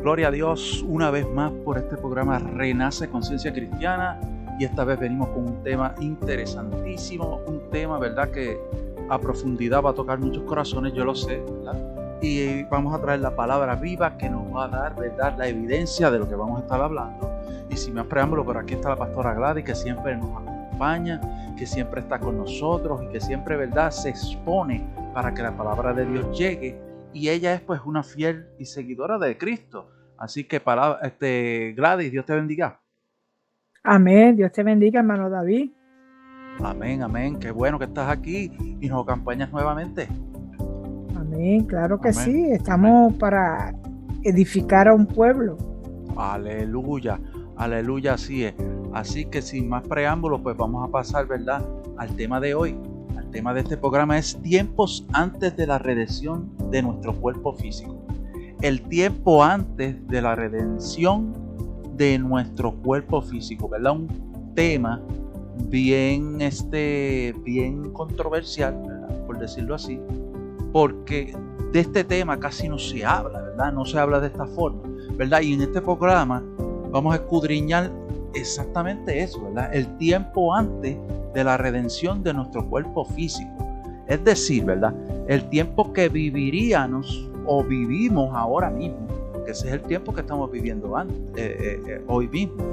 Gloria a Dios una vez más por este programa Renace Conciencia Cristiana, y esta vez venimos con un tema interesantísimo, un tema, ¿verdad?, que a profundidad va a tocar muchos corazones, yo lo sé, ¿verdad? Y vamos a traer la palabra viva que nos va a dar, ¿verdad?, la evidencia de lo que vamos a estar hablando. Y sin más preámbulo, por aquí está la pastora Gladys, que siempre nos acompaña, que siempre está con nosotros y que siempre, ¿verdad?, se expone para que la palabra de Dios llegue. Y ella es pues una fiel y seguidora de Cristo. Así que Gladys, Dios te bendiga. Amén, Dios te bendiga, hermano David. Amén, amén. Qué bueno que estás aquí y nos acompañas nuevamente. Amén, claro que amén. Sí. Estamos amén. Para edificar a un pueblo. Aleluya, aleluya, así es. Así que sin más preámbulos, pues vamos a pasar, ¿verdad?, al tema de hoy. El tema de este programa es tiempos antes de la redención de nuestro cuerpo físico. El tiempo antes de la redención de nuestro cuerpo físico, ¿verdad? Un tema bien controversial, ¿verdad?, por decirlo así, porque de este tema casi no se habla, ¿verdad? No se habla de esta forma, ¿verdad? Y en este programa vamos a escudriñar exactamente eso, ¿verdad? El tiempo antes de la redención de nuestro cuerpo físico. Es decir, ¿verdad?, el tiempo que viviríamos o vivimos ahora mismo, que ese es el tiempo que estamos viviendo hoy mismo,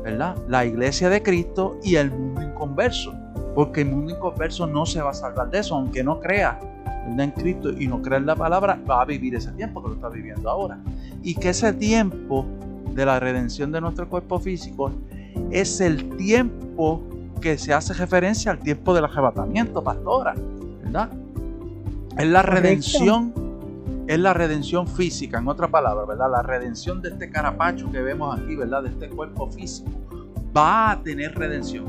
¿verdad? La iglesia de Cristo y el mundo inconverso, porque el mundo inconverso no se va a salvar de eso, aunque no crea, ¿verdad?, en Cristo y no crea en la palabra, va a vivir ese tiempo que lo está viviendo ahora. Y que ese tiempo de la redención de nuestro cuerpo físico es el tiempo que se hace referencia al tiempo del arrebatamiento, pastora, ¿verdad? Es la redención, es la redención física, en otra palabra, ¿verdad? La redención de este carapacho que vemos aquí, ¿verdad?, de este cuerpo físico, va a tener redención.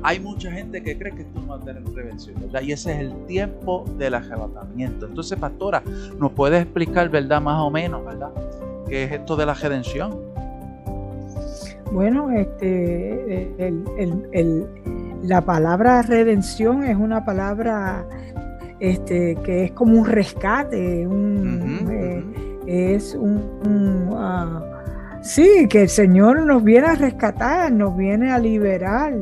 Hay mucha gente que cree que esto no va a tener redención, ¿verdad? Y ese es el tiempo del arrebatamiento. Entonces, pastora, ¿nos puede explicar, ¿verdad?, más o menos, ¿verdad?, qué es esto de la redención? Bueno, la palabra redención es una palabra que es como un rescate, sí, que el Señor nos viene a rescatar, nos viene a liberar,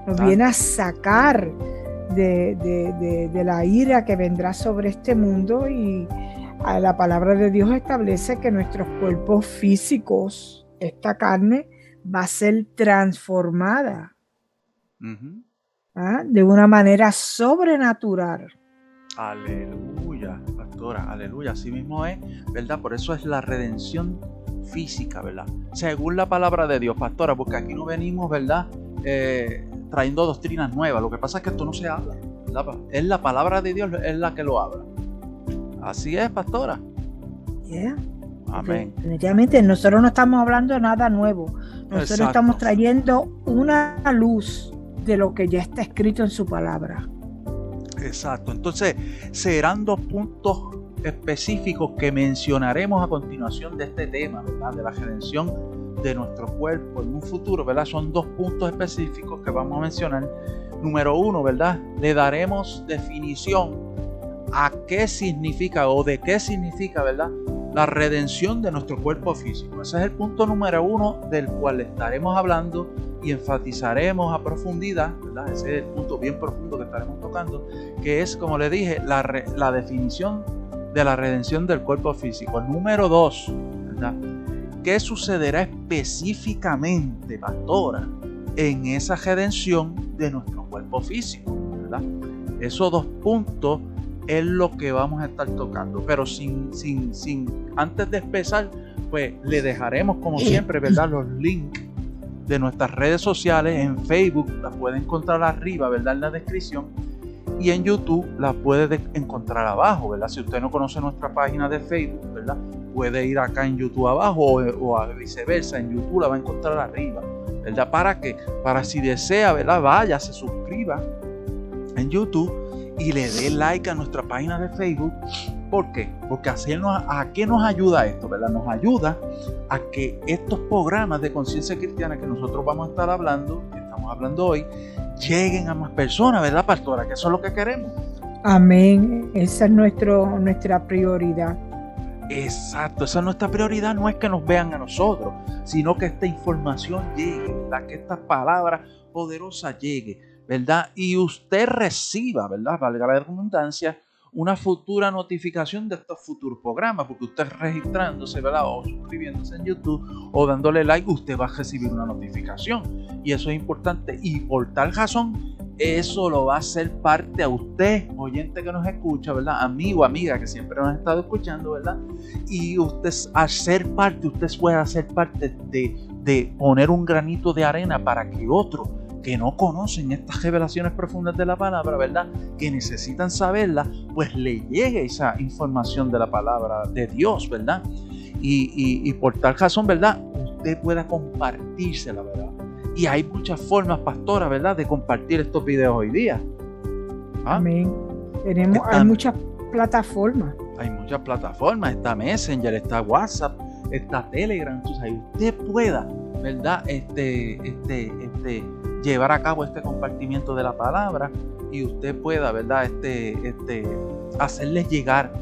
nos viene a sacar de la ira que vendrá sobre este mundo, y la palabra de Dios establece que nuestros cuerpos físicos, esta carne, va a ser transformada de una manera sobrenatural. Aleluya, pastora, aleluya, así mismo es, ¿verdad? Por eso es la redención física, ¿verdad? Según la palabra de Dios, pastora, porque aquí no venimos, ¿verdad?, trayendo doctrinas nuevas. Lo que pasa es que esto no se habla, ¿verdad? Es la palabra de Dios, es la que lo habla. Así es, pastora. Yeah. Amén. Definitivamente, nosotros no estamos hablando de nada nuevo. Nosotros estamos trayendo una luz de lo que ya está escrito en su palabra. Exacto. Entonces, serán 2 puntos específicos que mencionaremos a continuación de este tema, ¿verdad?, de la redención de nuestro cuerpo en un futuro, ¿verdad? Son 2 puntos específicos que vamos a mencionar. Número 1, ¿verdad?, le daremos definición a qué significa o de qué significa, ¿verdad?, la redención de nuestro cuerpo físico. Ese es el punto número 1 del cual estaremos hablando y enfatizaremos a profundidad, ¿verdad? Ese es el punto bien profundo que estaremos tocando, que es, como le dije, la definición de la redención del cuerpo físico. Número 2, ¿verdad?, ¿qué sucederá específicamente, pastora, en esa redención de nuestro cuerpo físico, ¿verdad? Esos 2 puntos es lo que vamos a estar tocando, pero antes de empezar, pues le dejaremos, como siempre, ¿verdad?, los links de nuestras redes sociales. En Facebook las puede encontrar arriba, ¿verdad?, en la descripción, y en YouTube las puede encontrar abajo, ¿verdad? Si usted no conoce nuestra página de Facebook, ¿verdad?, puede ir acá en YouTube abajo o viceversa, en YouTube la va a encontrar arriba, ¿verdad? Para si desea, ¿verdad?, vaya, se suscriba en YouTube y le dé like a nuestra página de Facebook. ¿Por qué? Porque ¿a qué nos ayuda esto, verdad? Nos ayuda a que estos programas de conciencia cristiana que nosotros vamos a estar hablando, que estamos hablando hoy, lleguen a más personas, ¿verdad, pastora? Que eso es lo que queremos. Amén. Esa es nuestra prioridad. Exacto, esa es nuestra prioridad, no es que nos vean a nosotros, sino que esta información llegue, ¿verdad? Que esta palabra poderosa llegue, ¿verdad? Y usted reciba, ¿verdad? Valga la redundancia, una futura notificación de estos futuros programas, porque usted registrándose, ¿verdad? O suscribiéndose en YouTube o dándole like, usted va a recibir una notificación. Y eso es importante. Y por tal razón, eso lo va a hacer parte a usted, oyente que nos escucha, ¿verdad? Amigo, amiga que siempre nos ha estado escuchando, ¿verdad? Y usted, al ser parte, usted puede hacer parte de poner un granito de arena para que otros que no conocen estas revelaciones profundas de la palabra, ¿verdad? Que necesitan saberla, pues le llegue esa información de la palabra de Dios, ¿verdad? Y por tal razón, ¿verdad? Usted pueda compartírsela, ¿verdad? Y hay muchas formas, pastora, ¿verdad? De compartir estos videos hoy día. ¿Ah? Amén. Hay muchas plataformas. Hay muchas plataformas. Está Messenger, está WhatsApp, está Telegram. Entonces, ahí usted pueda, ¿verdad? Llevar a cabo este compartimiento de la palabra y usted pueda, ¿verdad? Hacerles llegar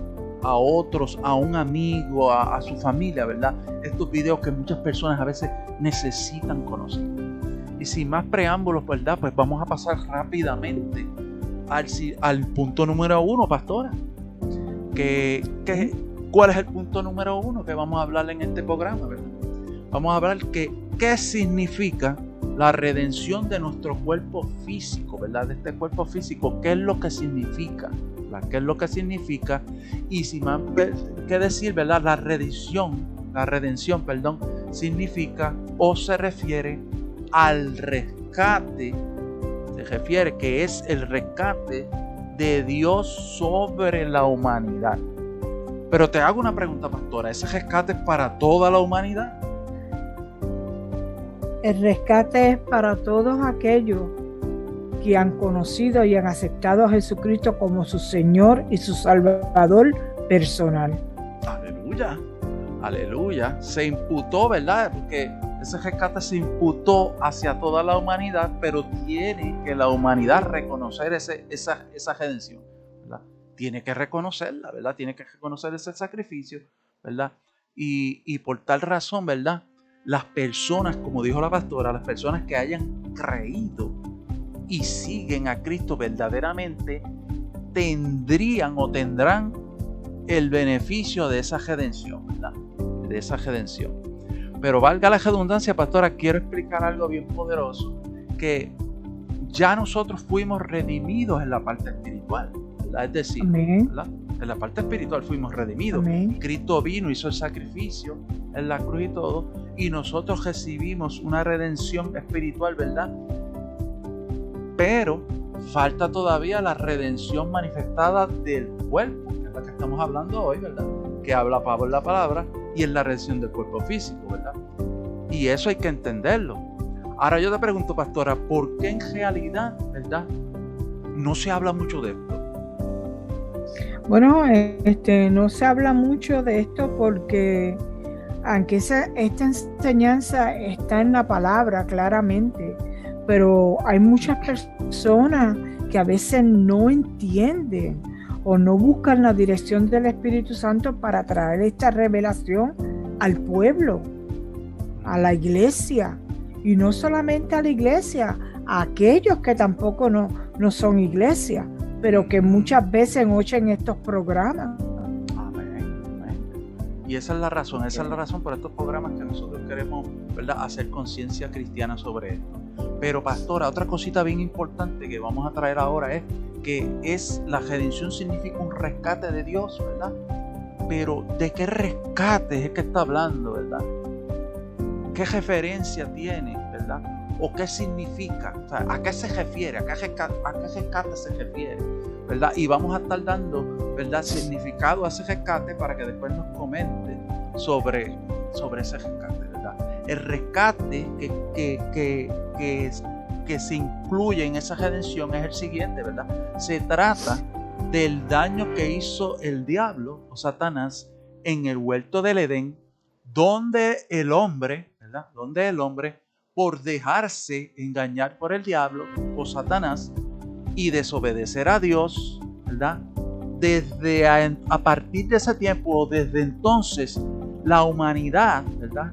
a otros, a un amigo, a su familia, ¿verdad? Estos videos que muchas personas a veces necesitan conocer. Y sin más preámbulos, ¿verdad? Pues vamos a pasar rápidamente al punto número 1, pastora. ¿Cuál es el punto número 1 que vamos a hablar en este programa, ¿verdad? Vamos a hablar qué significa la redención de nuestro cuerpo físico, ¿verdad? De este cuerpo físico, ¿qué es lo que significa? ¿Verdad? ¿Qué es lo que significa? Y sin más que decir, ¿verdad? La redención, significa o se refiere al rescate, que es el rescate de Dios sobre la humanidad. Pero te hago una pregunta, pastora, ¿ese rescate es para toda la humanidad? El rescate es para todos aquellos que han conocido y han aceptado a Jesucristo como su Señor y su Salvador personal. Aleluya, aleluya. Se imputó, ¿verdad? Porque ese rescate se imputó hacia toda la humanidad, pero tiene que la humanidad reconocer esa redención, ¿verdad? Tiene que reconocerla, ¿verdad? Tiene que reconocer ese sacrificio, ¿verdad? Y por tal razón, ¿verdad? Las personas, como dijo la pastora, las personas que hayan creído y siguen a Cristo verdaderamente, tendrán el beneficio de esa redención, ¿verdad? De esa redención. Pero valga la redundancia, pastora, quiero explicar algo bien poderoso, que ya nosotros fuimos redimidos en la parte espiritual, ¿verdad? Es decir, ¿verdad? En la parte espiritual fuimos redimidos. Amén. Cristo vino, hizo el sacrificio en la cruz y todo, y nosotros recibimos una redención espiritual, ¿verdad? Pero falta todavía la redención manifestada del cuerpo, que es la que estamos hablando hoy, ¿verdad? Que habla Pablo en la palabra, y es la redención del cuerpo físico, ¿verdad? Y eso hay que entenderlo. Ahora yo te pregunto, pastora, ¿por qué en realidad, ¿verdad? No se habla mucho de esto. Bueno, no se habla mucho de esto porque aunque esta enseñanza está en la palabra claramente, pero hay muchas personas que a veces no entienden o no buscan la dirección del Espíritu Santo para traer esta revelación al pueblo, a la iglesia, y no solamente a la iglesia, a aquellos que tampoco no son iglesia, pero que muchas veces oyen estos programas. Y esa es la razón por estos programas que nosotros queremos, ¿verdad?, hacer conciencia cristiana sobre esto. Pero pastora, otra cosita bien importante que vamos a traer ahora es que la redención significa un rescate de Dios, ¿verdad? Pero ¿de qué rescate es que está hablando, verdad? ¿Qué referencia tiene, verdad? ¿O qué significa? O sea, ¿a qué se refiere? ¿A qué rescate se refiere? ¿Verdad? Y vamos a estar dando, ¿verdad?, significado a ese rescate para que después nos comente sobre ese rescate, ¿verdad? El rescate que se incluye en esa redención es el siguiente, ¿verdad? Se trata del daño que hizo el diablo o Satanás en el huerto del Edén, donde el hombre, ¿verdad?, por dejarse engañar por el diablo o Satanás y desobedecer a Dios, ¿verdad?, desde a partir de ese tiempo o desde entonces, la humanidad, ¿verdad?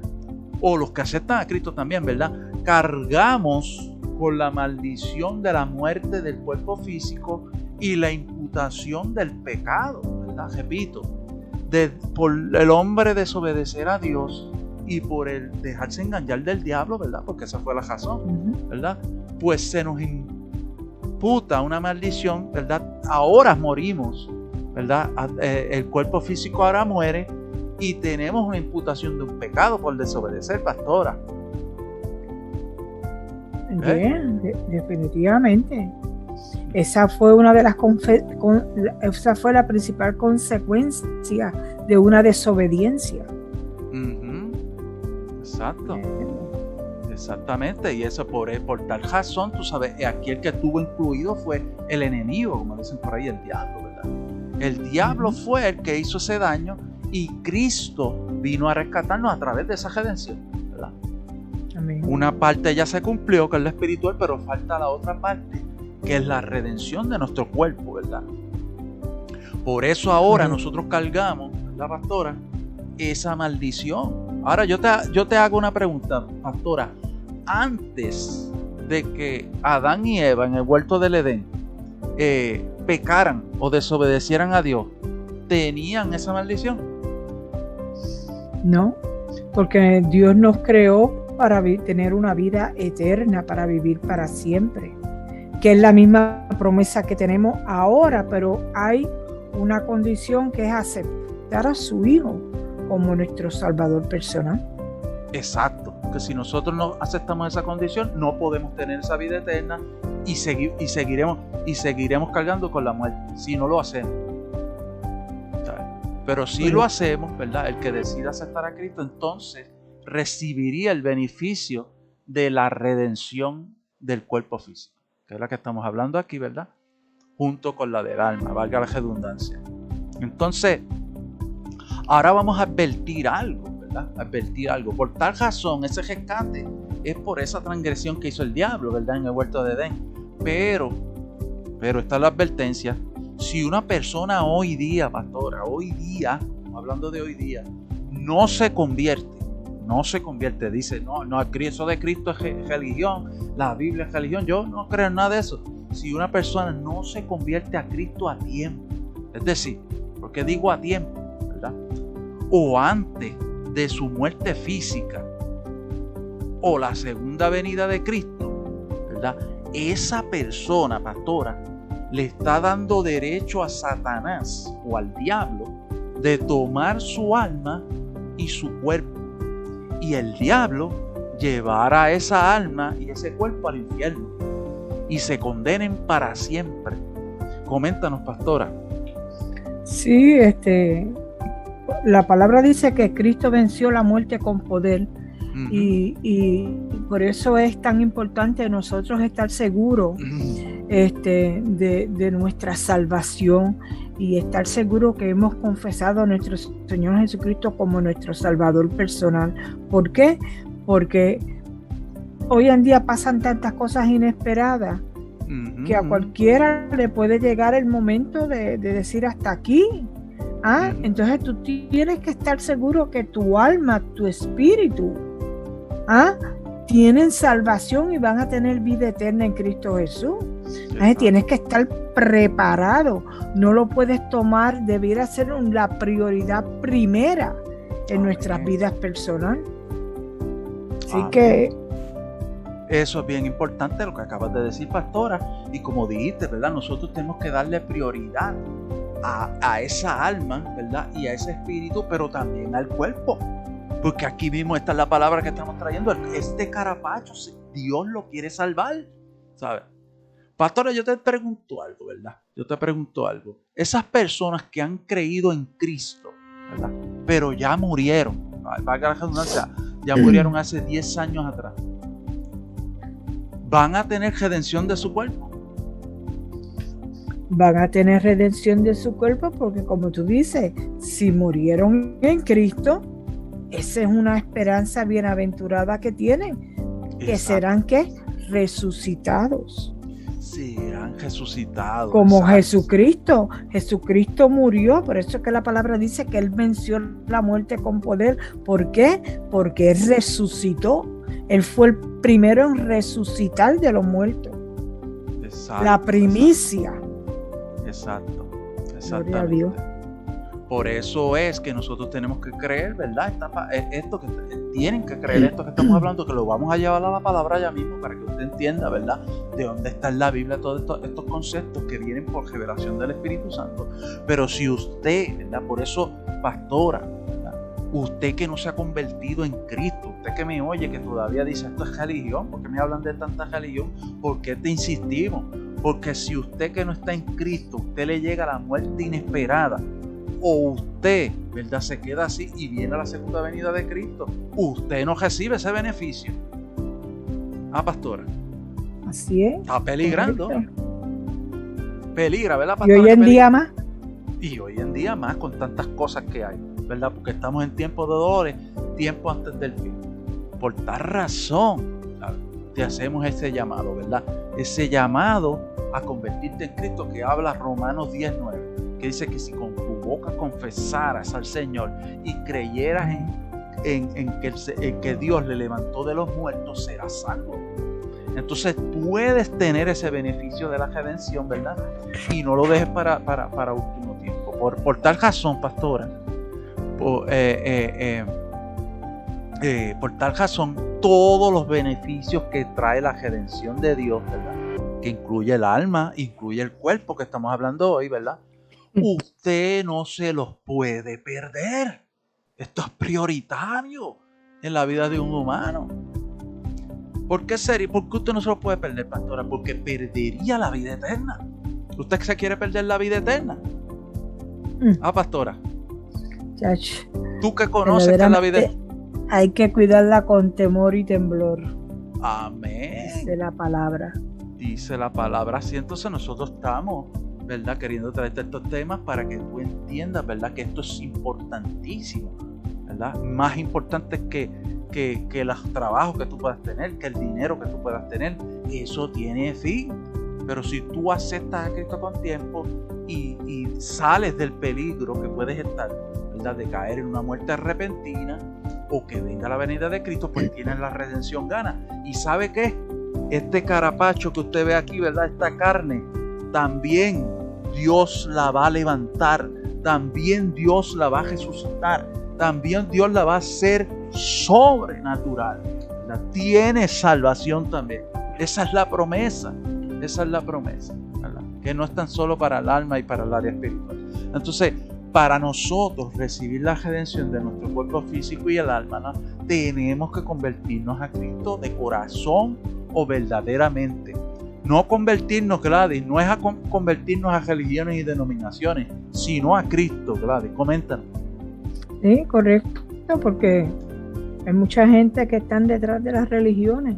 O los que aceptan a Cristo también, ¿verdad? Cargamos con la maldición de la muerte del cuerpo físico y la imputación del pecado, ¿verdad? Repito, por el hombre desobedecer a Dios y por el dejarse engañar del diablo, ¿verdad? Porque esa fue la razón, ¿verdad? Pues se nos imputa una maldición, ¿verdad? Ahora morimos, ¿verdad? El cuerpo físico ahora muere y tenemos una imputación de un pecado por desobedecer, pastora. Bien, definitivamente. Esa fue una de las esa fue la principal consecuencia de una desobediencia. Exacto. Exactamente. Y eso por tal razón, tú sabes, aquí el que estuvo incluido fue el enemigo, como dicen por ahí, el diablo, ¿verdad? El diablo fue el que hizo ese daño y Cristo vino a rescatarnos a través de esa redención, ¿verdad? Amén. Una parte ya se cumplió, que es la espiritual, pero falta la otra parte, que es la redención de nuestro cuerpo, ¿verdad? Por eso ahora nosotros cargamos, ¿verdad, pastora? Esa maldición. Ahora yo te hago una pregunta, pastora. Antes de que Adán y Eva en el huerto del Edén pecaran o desobedecieran a Dios, ¿tenían esa maldición? No, porque Dios nos creó para tener una vida eterna, para vivir para siempre, que es la misma promesa que tenemos ahora, pero hay una condición que es aceptar a su Hijo como nuestro Salvador personal. Exacto, que si nosotros no aceptamos esa condición, no podemos tener esa vida eterna y seguiremos cargando con la muerte, si no lo hacemos. Pero si lo hacemos, ¿verdad? El que decida aceptar a Cristo, entonces recibiría el beneficio de la redención del cuerpo físico, que es la que estamos hablando aquí, ¿verdad? Junto con la del alma, valga la redundancia. Entonces, ahora vamos a advertir algo, ¿verdad? Advertir algo. Por tal razón, ese rescate es por esa transgresión que hizo el diablo, ¿verdad? En el huerto de Edén. Pero está la advertencia. Si una persona hoy día, pastora, hablando de hoy día, no se convierte, dice, no, eso de Cristo es religión, la Biblia es religión, yo no creo en nada de eso. Si una persona no se convierte a Cristo a tiempo, es decir, ¿por qué digo a tiempo? ¿Verdad? O antes de su muerte física o la segunda venida de Cristo, ¿verdad? Esa persona, pastora, le está dando derecho a Satanás o al diablo de tomar su alma y su cuerpo, y el diablo llevará esa alma y ese cuerpo al infierno y se condenen para siempre. Coméntanos, pastora. Sí, la palabra dice que Cristo venció la muerte con poder. Y por eso es tan importante nosotros estar seguros de nuestra salvación y estar seguros que hemos confesado a nuestro Señor Jesucristo como nuestro Salvador personal. ¿Por qué? Porque hoy en día pasan tantas cosas inesperadas que a cualquiera le puede llegar el momento de decir hasta aquí. Entonces tú tienes que estar seguro que tu alma, tu espíritu, tienen salvación y van a tener vida eterna en Cristo Jesús. Tienes que estar preparado, no lo puedes tomar, debiera ser la prioridad primera en nuestras vidas personales. Así que eso es bien importante lo que acabas de decir, pastora, y como dijiste, ¿verdad? Nosotros tenemos que darle prioridad a esa alma, ¿verdad? Y a ese espíritu, pero también al cuerpo. Porque aquí mismo esta es la palabra que estamos trayendo. Este carapacho, Dios lo quiere salvar, ¿sabes? Pastora, yo te pregunto algo, ¿verdad? Esas personas que han creído en Cristo, ¿verdad? Pero ya murieron, valga la redundancia, ya murieron hace 10 años atrás. ¿Van a tener redención de su cuerpo? Van a tener redención de su cuerpo porque, como tú dices, si murieron en Cristo, esa es una esperanza bienaventurada que tienen, que serán ¿qué? Resucitados. serán resucitados. Como Exacto. Jesucristo. Jesucristo murió, por eso es que la palabra dice que Él venció la muerte con poder. ¿Por qué? Porque Él resucitó. Él fue el primero en resucitar de los muertos. Exacto, La primicia. Exacto. Gloria a Dios. Por eso es que nosotros tenemos que creer, ¿verdad? Esto que tienen que creer, esto que estamos hablando, que lo vamos a llevar a la palabra ya mismo para que usted entienda, ¿verdad? De dónde está en la Biblia todos estos conceptos que vienen por revelación del Espíritu Santo. Pero si usted, ¿verdad? Por eso, pastora, ¿verdad? Usted que no se ha convertido en Cristo, usted que me oye, que todavía dice esto es religión, ¿por qué me hablan de tanta religión? ¿Por qué te insistimos? Porque si usted que no está en Cristo, usted le llega la muerte inesperada, o usted, ¿verdad?, se queda así y viene a la segunda venida de Cristo, usted no recibe ese beneficio. Pastora. Así es. Está peligrando. Correcto. Peligra, ¿verdad, pastora? Y hoy en día más. Y hoy en día más, con tantas cosas que hay, ¿verdad? Porque estamos en tiempos de dolores, tiempo antes del fin. Por tal razón, te hacemos ese llamado, ¿verdad? Ese llamado a convertirte en Cristo que habla Romanos 10:9. Que dice que si con tu boca confesaras al Señor y creyeras en que Dios le levantó de los muertos, serás salvo. Entonces puedes tener ese beneficio de la redención, ¿verdad? Y no lo dejes para último tiempo. Por tal razón, pastora, por tal razón, todos los beneficios que trae la redención de Dios, ¿verdad? Que incluye el alma, incluye el cuerpo que estamos hablando hoy, ¿verdad? Usted no se los puede perder. Esto es prioritario en la vida de un humano. ¿Por qué serio? ¿Por qué usted no se lo puede perder, pastora? Porque perdería la vida eterna. ¿Usted se quiere perder la vida eterna? Pastora. Chacho. ¿Tú que conoces que es la vida eterna? Hay que cuidarla con temor y temblor. Amén. Dice la palabra. Dice la palabra. Así entonces nosotros estamos, ¿verdad?, queriendo traerte estos temas para que tú entiendas, ¿verdad?, que esto es importantísimo, ¿verdad? Más importante que los trabajos que tú puedas tener, que el dinero que tú puedas tener, eso tiene fin. Pero si tú aceptas a Cristo con tiempo y sales del peligro que puedes estar, ¿verdad?, de caer en una muerte repentina o que venga la venida de Cristo, pues tienes la redención gana. ¿Y sabe qué? Este carapacho que usted ve aquí, ¿verdad?, esta carne, también Dios la va a levantar, también Dios la va a resucitar, también Dios la va a hacer sobrenatural. Tiene salvación también. Esa es la promesa, ¿verdad? Que no es tan solo para el alma y para el área espiritual. Entonces, para nosotros recibir la redención de nuestro cuerpo físico y el alma, ¿no?, tenemos que convertirnos a Cristo de corazón o verdaderamente. No convertirnos, Gladys, no es a convertirnos a religiones y denominaciones, sino a Cristo, Gladys. Coméntanos. Sí, correcto, porque hay mucha gente que están detrás de las religiones.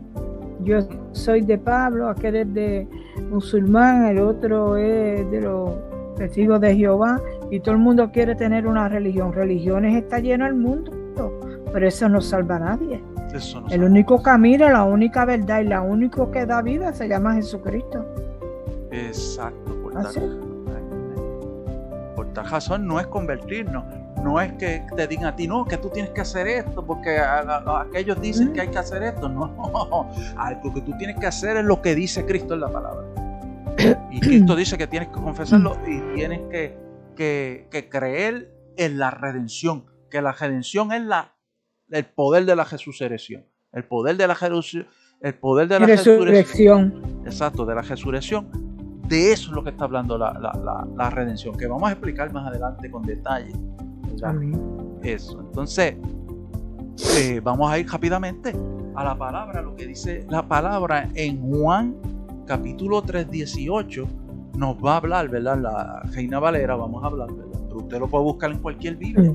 Yo soy de Pablo, aquel es de musulmán, el otro es de los testigos de Jehová, y todo el mundo quiere tener una religión. Religiones está lleno el mundo, pero eso no salva a nadie. El único camino, la única verdad y la única que da vida se llama Jesucristo. Exacto. Por tal razón no es convertirnos. No es que te digan a ti, no, que tú tienes que hacer esto, porque aquellos dicen que hay que hacer esto. No, lo que tú tienes que hacer es lo que dice Cristo en la palabra. Y Cristo dice que tienes que confesarlo y tienes que creer en la redención. Que la redención es el poder de la resurrección. El poder de la resurrección. Exacto, de la resurrección. De eso es lo que está hablando la redención, que vamos a explicar más adelante con detalle. Eso. Entonces, vamos a ir rápidamente a la palabra, lo que dice la palabra en Juan capítulo 3:18. Nos va a hablar, ¿verdad? La Reina Valera, vamos a hablar, ¿verdad? Pero usted lo puede buscar en cualquier Biblia,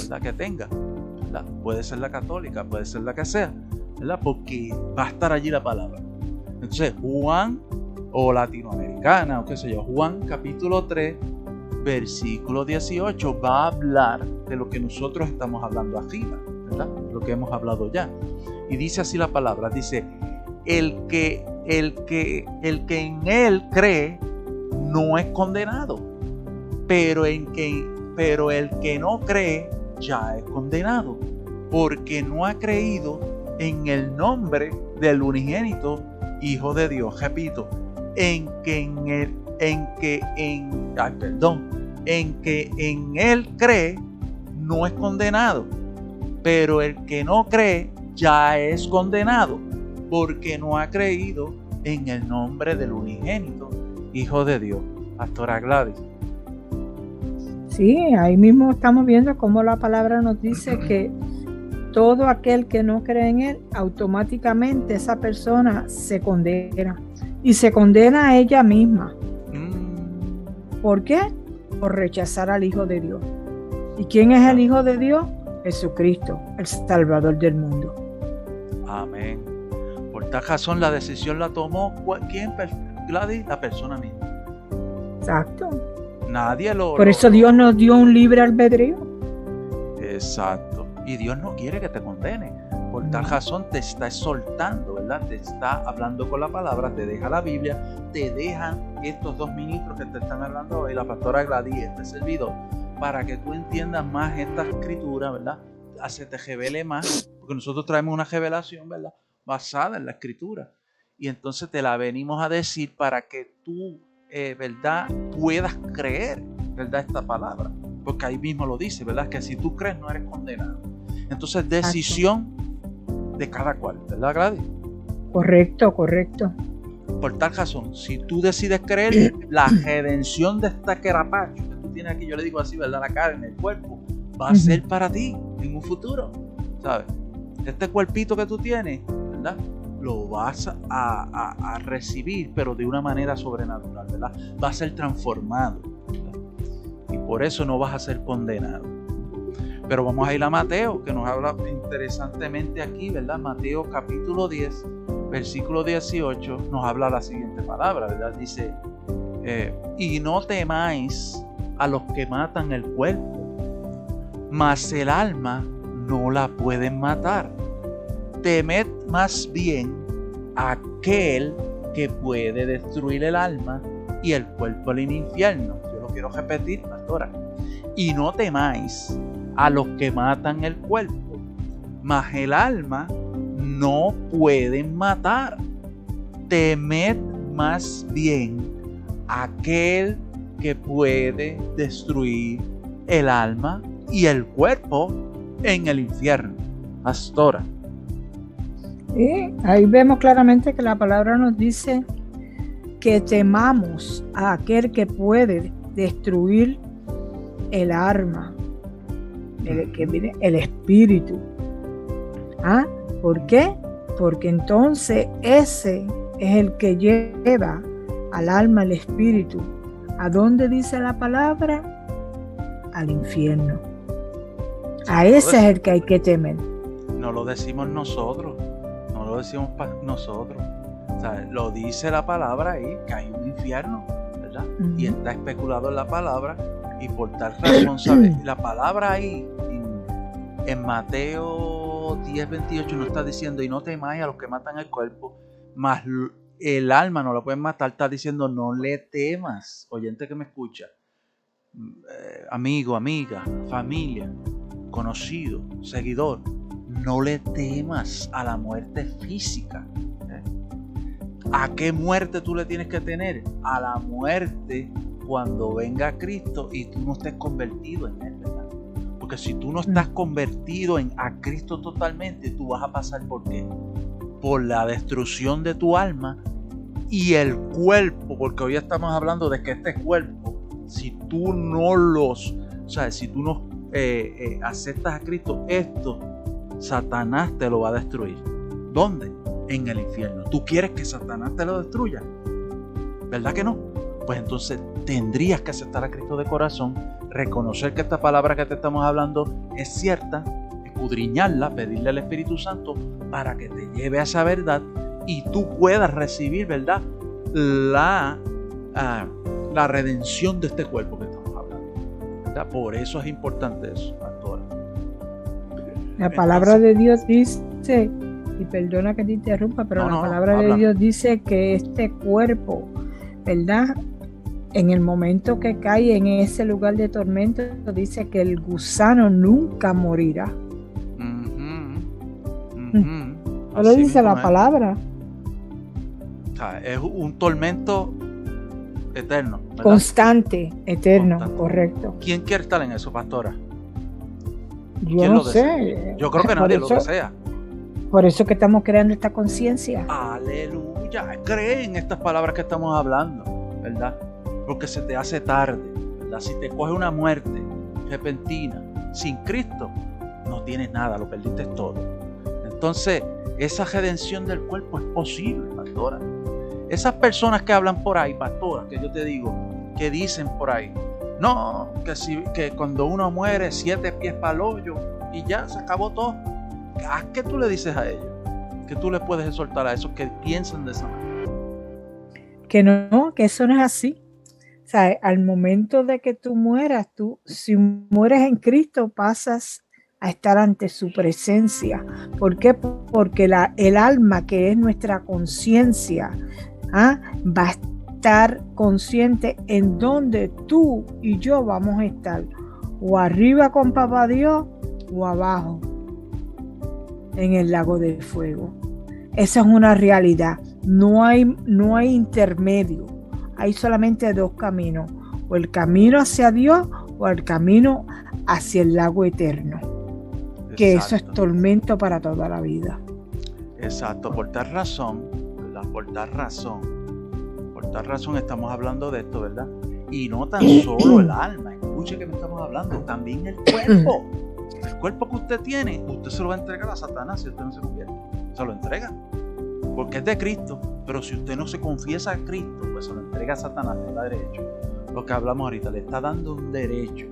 ¿verdad?, que tenga, ¿verdad? Puede ser la católica, puede ser la que sea, ¿verdad?, porque va a estar allí la palabra. Entonces, Juan, o latinoamericana, o qué sé yo, Juan capítulo 3, versículo 18, va a hablar de lo que nosotros estamos hablando arriba, ¿verdad?, lo que hemos hablado ya. Y dice así la palabra, dice, el que el que en él cree no es condenado, pero el que no cree ya es condenado, porque no ha creído en el nombre del unigénito Hijo de Dios. Repito, en que en él cree no es condenado, pero el que no cree ya es condenado, porque no ha creído en el nombre del unigénito Hijo de Dios. Pastora Gladys. Sí, ahí mismo estamos viendo cómo la palabra nos dice que todo aquel que no cree en él, automáticamente esa persona se condena. Y se condena a ella misma. ¿Por qué? Por rechazar al Hijo de Dios. ¿Y quién es el Hijo de Dios? Jesucristo, el Salvador del mundo. Amén. Por tal razón la decisión la tomó ¿quién? Gladys, la persona misma. Exacto. Nadie Por eso Dios nos dio un libre albedrío. Exacto. Y Dios no quiere que te condene. Por tal razón te está exhortando, ¿verdad? Te está hablando con la palabra, te deja la Biblia, te dejan estos 2 ministros que te están hablando hoy, la pastora Gladys y este servidor, para que tú entiendas más esta escritura, ¿verdad? Se te revele más, porque nosotros traemos una revelación, ¿verdad? Basada en la escritura. Y entonces te la venimos a decir para que tú, ¿verdad? Puedas creer, ¿verdad? Esta palabra. Porque ahí mismo lo dice, ¿verdad? Que si tú crees no eres condenado. Entonces, decisión de cada cual, ¿verdad, Gladys? Correcto. Por tal razón, si tú decides creer, la redención de esta querapacho que tú tienes aquí, yo le digo así, ¿verdad? La carne, el cuerpo, va a ser para ti en un futuro, ¿sabes? Este cuerpito que tú tienes, ¿verdad? Lo vas a recibir, pero de una manera sobrenatural, ¿verdad? Va a ser transformado, ¿verdad? Y por eso no vas a ser condenado. Pero vamos a ir a Mateo, que nos habla interesantemente aquí, ¿verdad? Mateo capítulo 10, versículo 18, nos habla la siguiente palabra, ¿verdad? Dice, y no temáis a los que matan el cuerpo, mas el alma no la pueden matar. Temed más bien a aquel que puede destruir el alma y el cuerpo en el infierno. Yo lo quiero repetir, pastora. Y no temáis a los que matan el cuerpo, mas el alma no pueden matar. Temed más bien a aquel que puede destruir el alma y el cuerpo en el infierno. Pastora. Sí, ahí vemos claramente que la palabra nos dice que temamos a aquel que puede destruir el alma, el espíritu. ¿Ah? ¿Por qué? Porque entonces ese es el que lleva al alma, al espíritu. ¿A dónde dice la palabra? Al infierno. A ese es el que hay que temer. No lo decimos nosotros, no lo decimos nosotros. O sea, lo dice la palabra ahí, que hay un infierno, ¿verdad? Y está especulado en la palabra, y por tal razón, ¿sabes? La palabra ahí, en Mateo 10:28, no está diciendo, y no temáis a los que matan el cuerpo, mas el alma no lo pueden matar. Está diciendo, no le temas, oyente que me escucha, amigo, amiga, familia, conocido, seguidor, no le temas a la muerte física. ¿A qué muerte tú le tienes que tener? A la muerte cuando venga Cristo y tú no estés convertido en Él, ¿verdad? Porque si tú no estás convertido a Cristo totalmente, tú vas a pasar ¿por qué? Por la destrucción de tu alma y el cuerpo, porque hoy estamos hablando de que este cuerpo, si tú no aceptas a Cristo, esto Satanás te lo va a destruir. ¿Dónde? En el infierno. ¿Tú quieres que Satanás te lo destruya? ¿Verdad que no? Pues entonces tendrías que aceptar a Cristo de corazón, reconocer que esta palabra que te estamos hablando es cierta, escudriñarla, pedirle al Espíritu Santo para que te lleve a esa verdad y tú puedas recibir, ¿verdad? La redención de este cuerpo que estamos hablando, ¿verdad? Por eso es importante eso, pastora. La palabra de Dios dice y perdona que te interrumpa, pero No, la no, palabra de habla. Dios dice que este cuerpo, ¿verdad? En el momento que cae en ese lugar de tormento, dice que el gusano nunca morirá. Lo dice la palabra. O sea, es un tormento eterno, ¿verdad? Constante, eterno, Constante. Correcto. ¿Quién quiere estar en eso, pastora? Yo no sé. Yo creo que nadie lo desea. Por eso que estamos creando esta conciencia. Aleluya. Cree en estas palabras que estamos hablando, ¿verdad? Porque se te hace tarde, ¿verdad? Si te coge una muerte repentina sin Cristo, no tienes nada, lo perdiste todo. Entonces, esa redención del cuerpo es posible, pastora. Esas personas que hablan por ahí, pastora, que yo te digo, que dicen por ahí, no, que cuando uno muere 7 pies para el hoyo y ya se acabó todo. ¿Qué tú le dices a ellos? ¿Qué tú le puedes exhortar a esos que piensan de esa manera? Que no, que eso no es así. O sea, al momento de que tú mueras, si mueres en Cristo, pasas a estar ante su presencia. ¿Por qué? Porque el alma, que es nuestra conciencia, va a estar consciente en donde tú y yo vamos a estar, o arriba con Papá Dios o abajo en el lago de fuego. Esa es una realidad. No hay intermedio. Hay solamente 2 caminos, o el camino hacia Dios o el camino hacia el lago eterno. Que eso es tormento para toda la vida. Exacto, por tal razón, ¿verdad? Por tal razón estamos hablando de esto, ¿verdad? Y no tan solo el alma, escuche que me estamos hablando, también el cuerpo. El cuerpo que usted tiene, usted se lo va a entregar a Satanás si usted no se convierte. Se lo entrega, porque es de Cristo. Pero si usted no se confiesa a Cristo, pues se lo entrega a Satanás, le da derecho. Lo que hablamos ahorita, le está dando un derecho.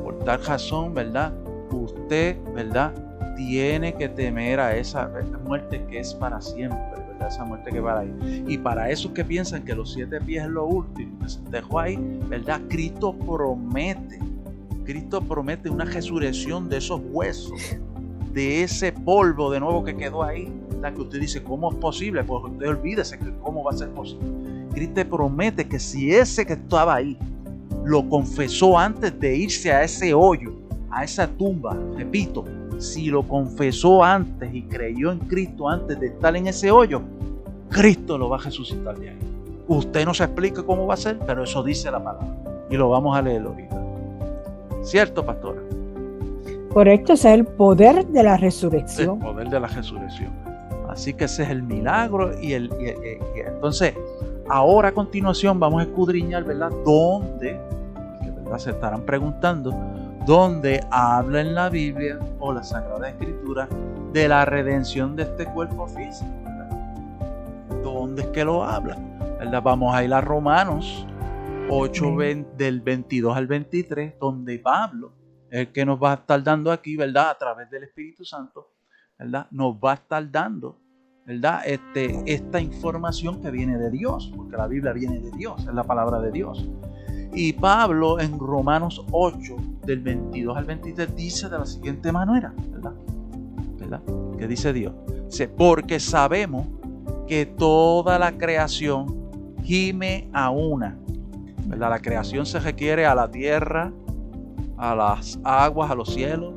Por tal razón, ¿verdad? Usted, ¿verdad? Tiene que temer a esa muerte que es para siempre, ¿verdad? Esa muerte que va ahí. Y para esos que piensan que los 7 pies es lo último, que se dejó ahí, ¿verdad? Cristo promete una resurrección de esos huesos, de ese polvo de nuevo que quedó ahí, ¿verdad? Que usted dice, ¿cómo es posible? Pues usted olvídese que cómo va a ser posible. Cristo promete que si ese que estaba ahí lo confesó antes de irse a ese hoyo, a esa tumba, repito, si lo confesó antes y creyó en Cristo antes de estar en ese hoyo, Cristo lo va a resucitar de ahí. Usted no se explica cómo va a ser, pero eso dice la palabra y lo vamos a leer ahorita. ¿Cierto, pastora? Correcto, ese es el poder de la resurrección. El poder de la resurrección. Así que ese es el milagro y entonces, ahora a continuación vamos a escudriñar, ¿verdad? ¿Dónde? Porque, ¿verdad? Se estarán preguntando, ¿dónde habla en la Biblia o la Sagrada Escritura de la redención de este cuerpo físico, ¿verdad? ¿Dónde es que lo habla? ¿Verdad? Vamos a ir a Romanos 8, del 22 al 23, donde Pablo es el que nos va a estar dando aquí, ¿verdad? A través del Espíritu Santo, ¿verdad? Nos va a estar dando, ¿verdad? Esta información que viene de Dios, porque la Biblia viene de Dios, es la palabra de Dios. Y Pablo en Romanos 8, del 22 al 23, dice de la siguiente manera, ¿verdad? ¿Qué dice Dios? Dice, porque sabemos que toda la creación gime a una, ¿verdad? La creación se requiere a la tierra, a las aguas, a los cielos,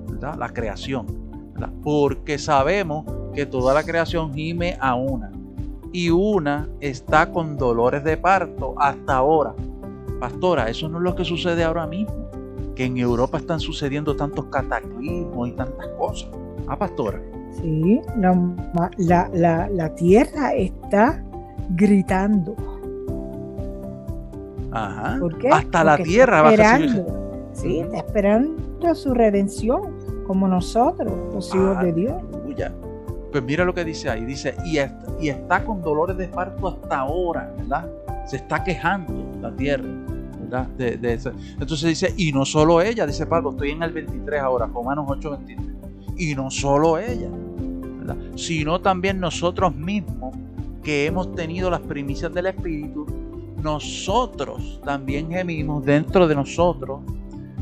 ¿verdad? La creación, ¿verdad? Porque sabemos que toda la creación gime a una, y una está con dolores de parto hasta ahora. Pastora, eso no es lo que sucede ahora mismo, que en Europa están sucediendo tantos cataclismos y tantas cosas. Pastora. Sí, la tierra está gritando. Ajá. ¿Por qué? Hasta la Porque tierra va a recibir. Sí, está esperando su redención, como nosotros, los hijos de Dios. Aleluya. Pues mira lo que dice ahí, dice, y está con dolores de parto hasta ahora, ¿verdad? Se está quejando la tierra, ¿verdad? De eso. Entonces dice, y no solo ella, dice Pablo, estoy en el 23 ahora, Romanos 8, 23. Y no solo ella, ¿verdad? Sino también nosotros mismos, que hemos tenido las primicias del Espíritu, nosotros también gemimos dentro de nosotros,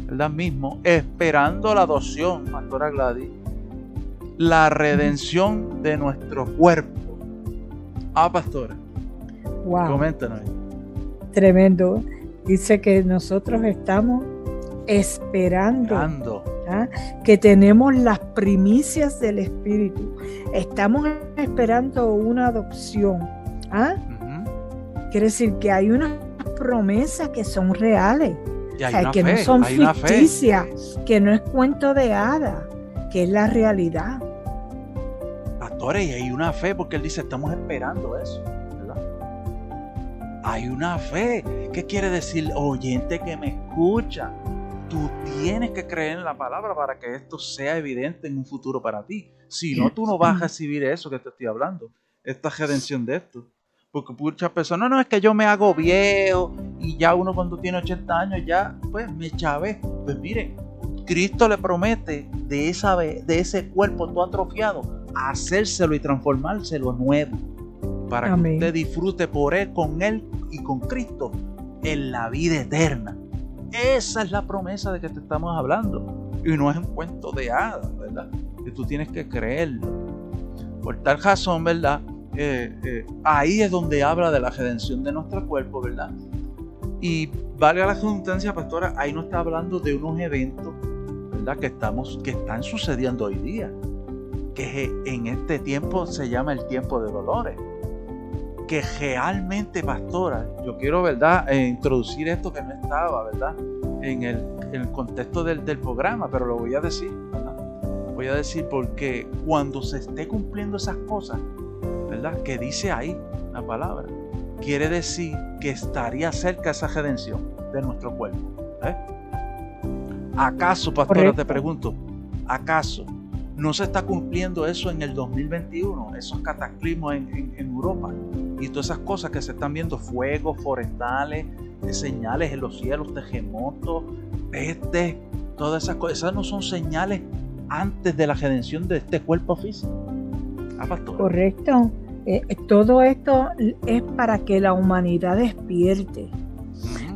¿verdad? Mismo, esperando la adopción, Pastora Gladys, la redención de nuestro cuerpo. Pastora, Wow, coméntanos. tremendo. Dice que nosotros estamos esperando, que tenemos las primicias del Espíritu. Estamos esperando una adopción. Quiere decir que hay unas promesas que son reales, que no son ficticias, que no es cuento de hadas, que es la realidad. Pastores, y hay una fe, porque él dice, estamos esperando eso, ¿verdad? Hay una fe. ¿Qué quiere decir, oyente que me escucha? Tú tienes que creer en la palabra para que esto sea evidente en un futuro para ti. Si no, tú no vas a recibir eso que te estoy hablando, esta redención de esto. Porque muchas personas, no, es que yo me hago viejo y ya uno cuando tiene 80 años ya, pues me chavé. Pues mire, Cristo le promete de ese cuerpo todo atrofiado, hacérselo y transformárselo nuevo. Para Amén. que usted disfrute por Él, con Él y con Cristo en la vida eterna. Esa es la promesa de que te estamos hablando. Y no es un cuento de hadas, ¿verdad? Que tú tienes que creerlo. Por tal razón, ¿verdad? Ahí es donde habla de la redención de nuestro cuerpo, ¿verdad? Y valga la redundancia, pastora, ahí no está hablando de unos eventos, ¿verdad? Que están sucediendo hoy día. Que en este tiempo se llama el tiempo de dolores. Que realmente, pastora, yo quiero, ¿verdad?, introducir esto que no estaba, ¿verdad?, en el contexto del programa, pero lo voy a decir, ¿verdad? Voy a decir porque cuando se esté cumpliendo esas cosas, ¿verdad?, que dice ahí la palabra, quiere decir que estaría cerca esa redención de nuestro cuerpo. ¿Acaso, pastora, correcto, te pregunto, acaso no se está cumpliendo eso en el 2021? Esos cataclismos en Europa y todas esas cosas que se están viendo, fuegos forestales, señales en los cielos, terremotos, pestes, todas esas cosas, esas no son señales antes de la redención de este cuerpo físico. Pastor. Correcto. Todo esto es para que la humanidad despierte,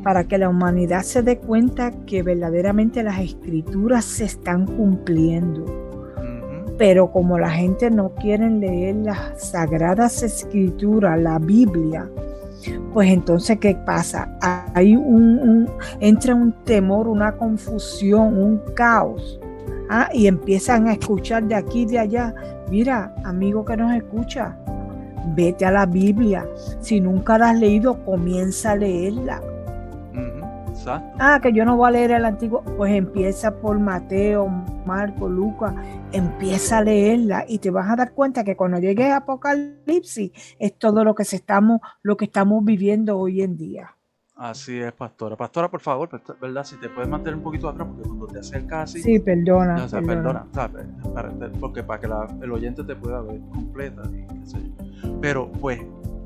para que la humanidad se dé cuenta que verdaderamente las escrituras se están cumpliendo. Pero como la gente no quiere leer las sagradas escrituras, la Biblia, pues entonces ¿qué pasa? Hay entra un temor, una confusión, un caos, y empiezan a escuchar de aquí y de allá. Mira, amigo que nos escucha, vete a la Biblia. Si nunca la has leído, comienza a leerla. Exacto. Que yo no voy a leer el antiguo, pues empieza por Mateo, Marco, Lucas, empieza a leerla y te vas a dar cuenta que cuando llegue a Apocalipsis es todo lo que estamos viviendo hoy en día. Así es, pastora. Pastora, por favor, ¿verdad? Si te puedes mantener un poquito atrás, porque cuando te acercas así... Sí, perdona. Perdona, ¿sabes? Porque para que el oyente te pueda ver completa y qué sé yo. Pero, pues,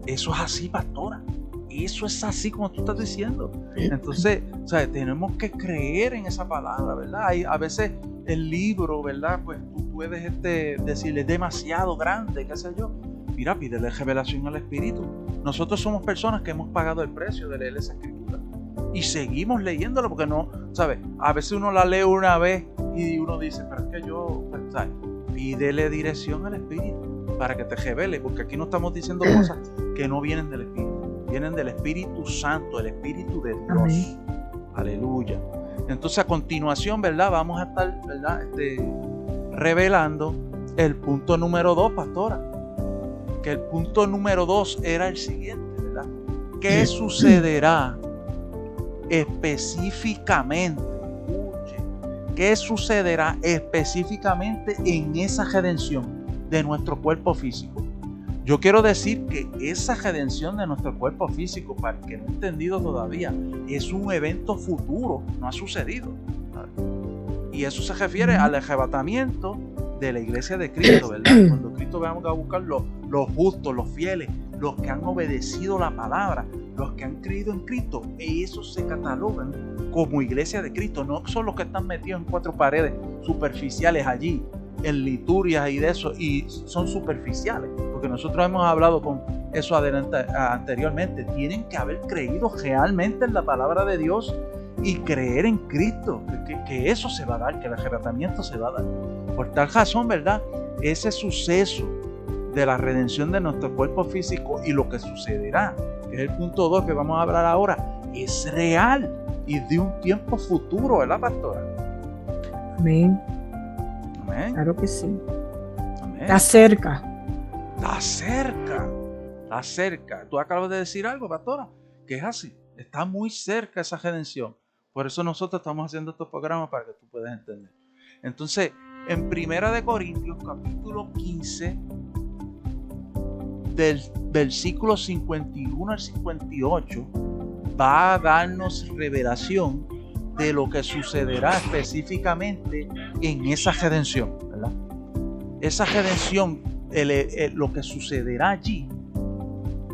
eso es así, pastora. Eso es así como tú estás diciendo. Entonces, ¿sabes? Tenemos que creer en esa palabra, ¿verdad? A veces el libro, ¿verdad? Pues tú puedes decirle, es demasiado grande, qué sé yo. Mira, pídele revelación al Espíritu. Nosotros somos personas que hemos pagado el precio de leer esa escritura. Y seguimos leyéndola porque no, ¿sabes? A veces uno la lee una vez y uno dice, pero es que yo, ¿sabes? Pídele dirección al Espíritu para que te revele, porque aquí no estamos diciendo cosas que no vienen del Espíritu. Vienen del Espíritu Santo, el Espíritu de Dios. Amén. Aleluya. Entonces a continuación, ¿verdad? Vamos a estar, ¿verdad? Revelando el punto número 2, pastora. Que el punto número 2 era el siguiente, ¿verdad? ¿Qué sucederá específicamente? ¿Qué sucederá específicamente en esa redención de nuestro cuerpo físico? Yo quiero decir que esa redención de nuestro cuerpo físico, para el que no ha entendido todavía, es un evento futuro, no ha sucedido, ¿sabes? Y eso se refiere al arrebatamiento de la iglesia de Cristo, ¿verdad? Cuando Cristo venga a buscar los justos, los fieles, los que han obedecido la palabra, los que han creído en Cristo, y esos se catalogan como iglesia de Cristo. No son los que están metidos en 4 paredes superficiales allí, en liturgias y de eso, y son superficiales, porque nosotros hemos hablado con eso anteriormente. Tienen que haber creído realmente en la palabra de Dios y creer en Cristo, que eso se va a dar, que el arrebatamiento se va a dar. Por tal razón, ¿verdad? ese suceso de la redención de nuestro cuerpo físico y lo que sucederá, que es el punto 2 que vamos a hablar ahora, es real y de un tiempo futuro, ¿verdad, pastora? Amén. Amén. Claro que sí. Amén. Está cerca. Está cerca. Está cerca. Tú acabas de decir algo, pastora, que es así. Está muy cerca esa redención. Por eso nosotros estamos haciendo estos programas para que tú puedas entender. Entonces, en 1 Corintios, capítulo 15, del versículo 51 al 58, va a darnos revelación de lo que sucederá específicamente en esa redención, ¿verdad? Esa redención, lo que sucederá allí.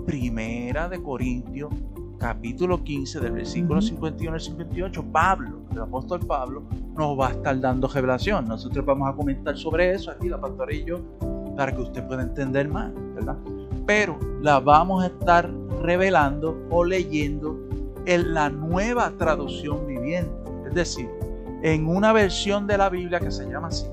1 Corintios, capítulo 15, del versículo 51 al 58, Pablo, el apóstol Pablo, nos va a estar dando revelación. Nosotros vamos a comentar sobre eso aquí, la pastora y yo, para que usted pueda entender más, ¿verdad? Pero la vamos a estar revelando o leyendo en la nueva traducción viviente. Es decir, en una versión de la Biblia que se llama así,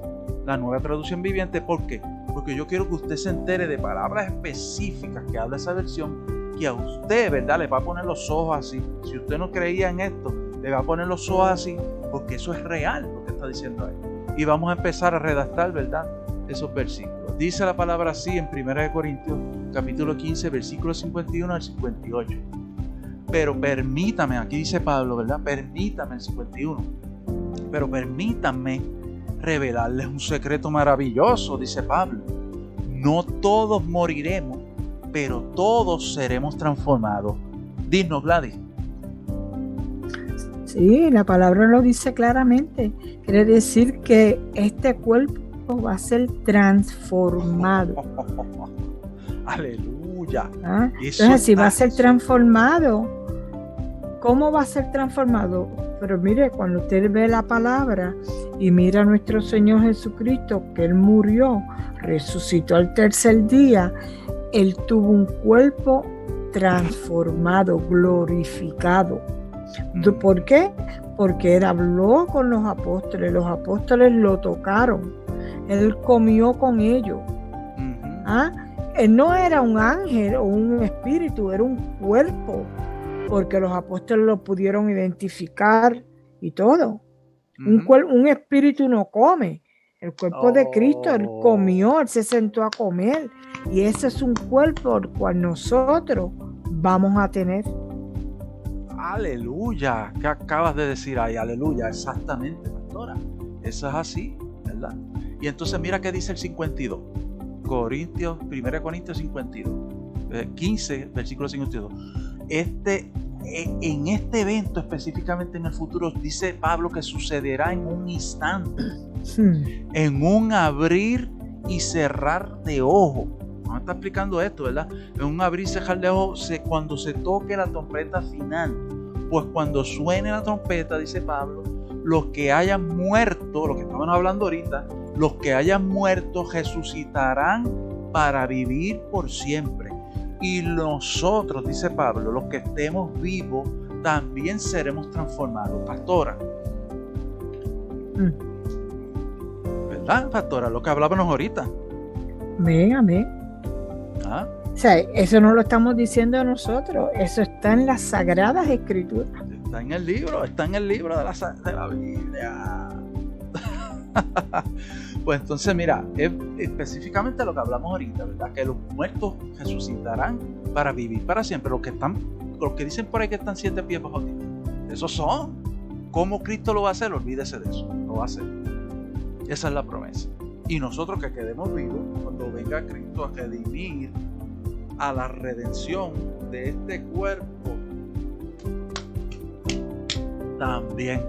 la nueva traducción viviente. ¿Por qué? Porque yo quiero que usted se entere de palabras específicas que habla esa versión, que a usted, ¿verdad?, le va a poner los ojos así. Si usted no creía en esto, le va a poner los ojos así, porque eso es real lo que está diciendo ahí. Y vamos a empezar a redactar, ¿verdad?, esos versículos. Dice la palabra así en 1 Corintios, capítulo 15, versículos 51 al 58. Pero permítame, aquí dice Pablo, ¿verdad? Permítame, el 51. Pero permítanme revelarles un secreto maravilloso, dice Pablo. No todos moriremos, pero todos seremos transformados. Dinos, Gladys. Sí, la palabra lo dice claramente. Quiere decir que este cuerpo va a ser transformado. Aleluya. ¿Ah? Entonces, si va a ser transformado, ¿cómo va a ser transformado? Pero mire, cuando usted ve la palabra y mira a nuestro Señor Jesucristo, que Él murió, resucitó al tercer día, Él tuvo un cuerpo transformado, glorificado. ¿Por qué? Porque Él habló con los apóstoles lo tocaron, Él comió con ellos. ¿Ah? Él no era un ángel o un espíritu, era un cuerpo, porque los apóstoles lo pudieron identificar y todo. Un espíritu no come. El cuerpo de Cristo, Él comió, Él se sentó a comer. Y ese es un cuerpo el cual nosotros vamos a tener. Aleluya. ¿Qué acabas de decir ahí? Aleluya. Exactamente, pastora. Eso es así, ¿verdad? Y entonces mira qué dice el 52. 1 Corintios 52. 15, versículo 52. En este evento, específicamente en el futuro, dice Pablo que sucederá en un instante, en un abrir y cerrar de ojos. Nos está explicando esto, ¿verdad? En un abrir y cerrar de ojos, cuando se toque la trompeta final. Pues cuando suene la trompeta, dice Pablo, los que hayan muerto, lo que estamos hablando ahorita, los que hayan muerto resucitarán para vivir por siempre. Y nosotros, dice Pablo, los que estemos vivos, también seremos transformados. Pastora. ¿Verdad, pastora? Lo que hablábamos ahorita. Amén. ¿Ah? O sea, eso no lo estamos diciendo nosotros, eso está en las Sagradas Escrituras. Está en el libro de la Biblia. Pues entonces mira, es específicamente lo que hablamos ahorita, ¿verdad? Que los muertos resucitarán para vivir para siempre. Los que dicen por ahí que están 7 pies bajo tierra, esos son. ¿Cómo Cristo lo va a hacer? Olvídese de eso, lo va a hacer. Esa es la promesa. Y nosotros que quedemos vivos, cuando venga Cristo a redimir a la redención de este cuerpo, también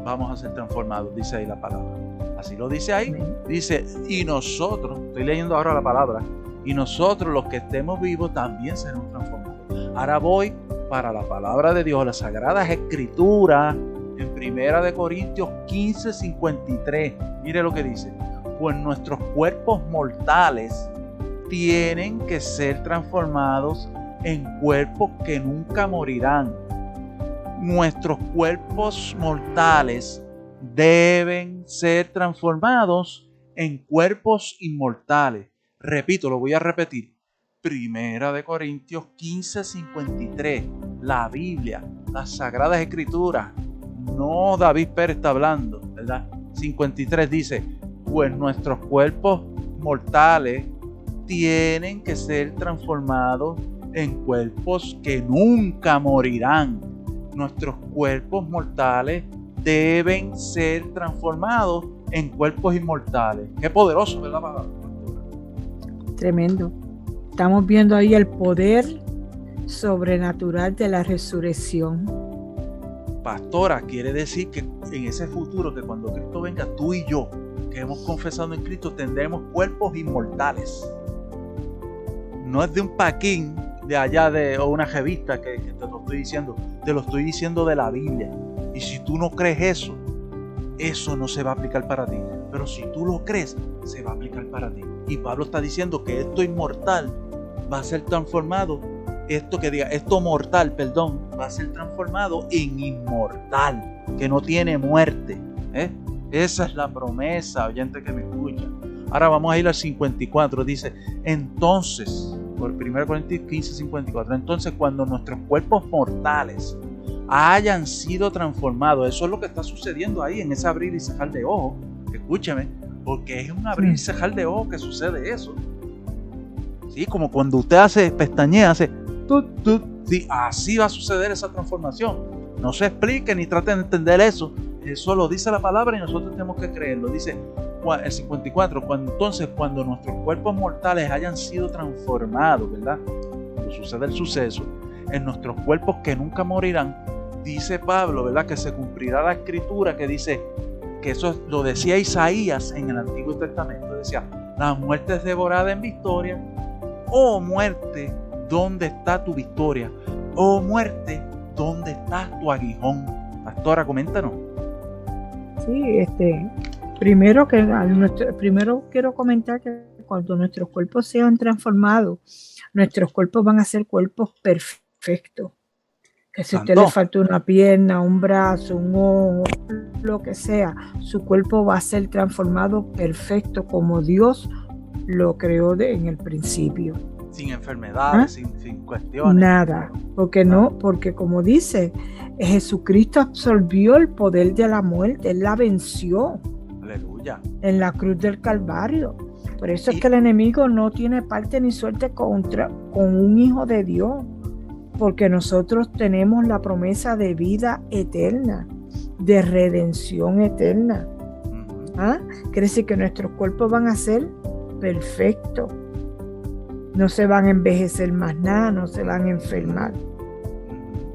vamos a ser transformados, dice ahí la palabra. Así lo dice ahí. Dice, y nosotros, estoy leyendo ahora la palabra, y nosotros los que estemos vivos también seremos transformados. Ahora voy para la palabra de Dios, las Sagradas Escrituras, en 1 Corintios 15, 53. Mire lo que dice. Pues nuestros cuerpos mortales tienen que ser transformados en cuerpos que nunca morirán. Nuestros cuerpos mortales deben ser transformados en cuerpos inmortales. Repito, lo voy a repetir. Primera de Corintios 15:53. La Biblia, las Sagradas Escrituras. No David Pérez está hablando, ¿verdad? 53 dice, pues nuestros cuerpos mortales tienen que ser transformados en cuerpos que nunca morirán. Nuestros cuerpos mortales deben ser transformados en cuerpos inmortales. Qué poderoso, ¿verdad, pastora? Tremendo. Estamos viendo ahí el poder sobrenatural de la resurrección. Pastora, quiere decir que en ese futuro, que cuando Cristo venga, tú y yo, que hemos confesado en Cristo, tendremos cuerpos inmortales. No es de un paquín de allá o una revista que te lo estoy diciendo, te lo estoy diciendo de la Biblia. Y si tú no crees eso no se va a aplicar para ti. Pero si tú lo crees, se va a aplicar para ti. Y Pablo está diciendo que esto inmortal va a ser transformado, esto mortal, va a ser transformado en inmortal, que no tiene muerte. Esa es la promesa, oyente que me escucha. Ahora vamos a ir al 54, dice, entonces, por 1 Corintios 15:54, entonces cuando nuestros cuerpos mortales hayan sido transformados, eso es lo que está sucediendo ahí en ese abrir y cerrar de ojos, escúcheme, porque es un abrir y cerrar de ojos que sucede eso. Sí, como cuando usted pestañea, hace tut, tut, sí, así va a suceder esa transformación. No se explique ni trate de entender eso. Eso lo dice la palabra y nosotros tenemos que creerlo. Dice el 54, cuando nuestros cuerpos mortales hayan sido transformados, ¿verdad? Cuando sucede el suceso, en nuestros cuerpos que nunca morirán, dice Pablo, ¿verdad? Que se cumplirá la escritura que dice, que eso lo decía Isaías en el Antiguo Testamento, decía, la muerte es devorada en victoria. Oh muerte, ¿dónde está tu victoria? Oh muerte, ¿dónde está tu aguijón? Pastora, coméntanos. Sí, primero quiero comentar que cuando nuestros cuerpos sean transformados, nuestros cuerpos van a ser cuerpos perfectos. Que si a usted le falta una pierna, un brazo, un ojo, lo que sea, su cuerpo va a ser transformado perfecto como Dios lo creó en el principio. Sin enfermedades, sin cuestiones. Nada, porque como dice, Jesucristo absorbió el poder de la muerte, Él la venció. Aleluya. En la cruz del Calvario. Por eso es que el enemigo no tiene parte ni suerte con un hijo de Dios, porque nosotros tenemos la promesa de vida eterna, de redención eterna. Quiere decir que nuestros cuerpos van a ser perfectos. No se van a envejecer más nada, no se van a enfermar.